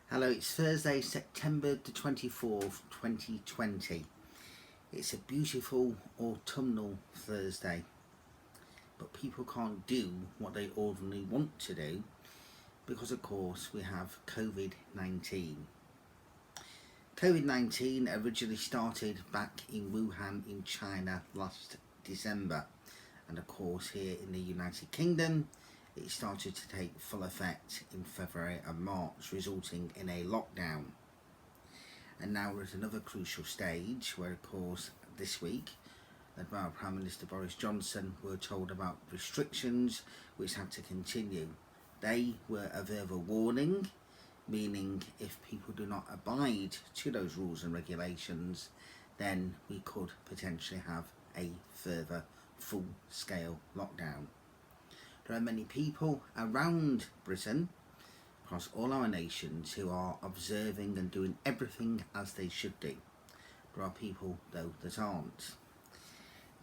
Hello, it's Thursday, September the 24th, 2020. It's a beautiful autumnal Thursday, but people can't do what they ordinarily want to do because, of course, we have COVID-19. COVID-19 originally started back in Wuhan in China last December, and of course here in the United Kingdom it started to take full effect in February and March, resulting in a lockdown. And now we're at another crucial stage where, of course, this week, led by our Prime Minister Boris Johnson, we're told about restrictions which had to continue. They were a verbal warning, meaning if people do not abide to those rules and regulations, then we could potentially have a further full-scale lockdown. There are many people around Britain, across all our nations, who are observing and doing everything as they should do. There are people, though, that aren't.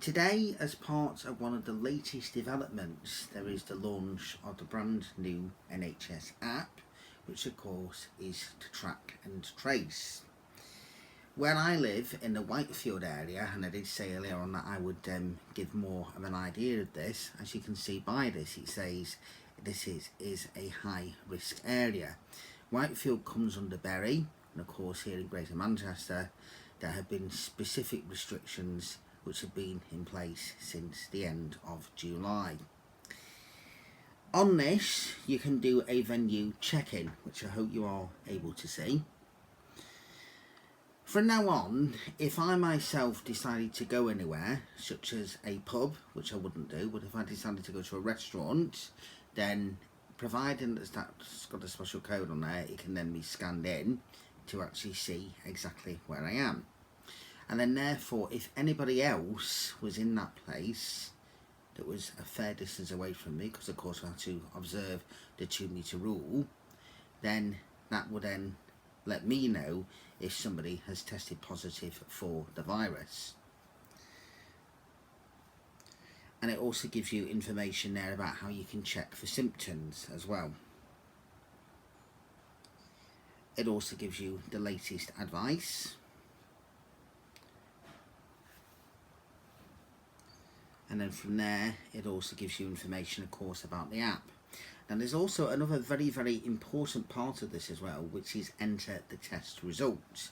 Today, as part of one of the latest developments, there is the launch of the brand new NHS app, which of course is to track and trace. Where I live in the Whitefield area, and I did say earlier on that I would give more of an idea of this, as you can see by this, it says this is a high risk area. Whitefield comes under Bury, and of course here in Greater Manchester there have been specific restrictions which have been in place since the end of July. On this you can do a venue check-in, which I hope you are able to see. From now on, if I myself decided to go anywhere, such as a pub, which I wouldn't do, but if I decided to go to a restaurant, then providing that's got a special code on there, it can then be scanned in to actually see exactly where I am. And then therefore, if anybody else was in that place that was a fair distance away from me, because of course I have to observe the 2-metre rule, then that would then let me know if somebody has tested positive for the virus. And it also gives you information there about how you can check for symptoms as well. It also gives you the latest advice. And then from there, it also gives you information, of course, about the app. And there's also another very, very important part of this as well, which is enter the test results.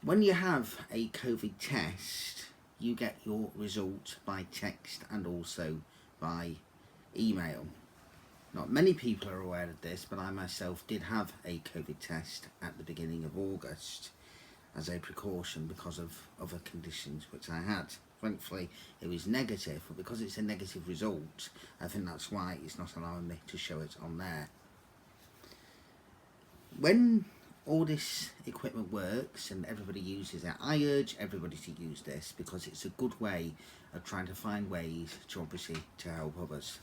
When you have a COVID test, you get your result by text and also by email. Not many people are aware of this, but I myself did have a COVID test at the beginning of August as a precaution because of other conditions which I had. Thankfully it was negative, but because it's a negative result, I think that's why it's not allowing me to show it on there. When all this equipment works and everybody uses it, I urge everybody to use this because it's a good way of trying to find ways to obviously to help others.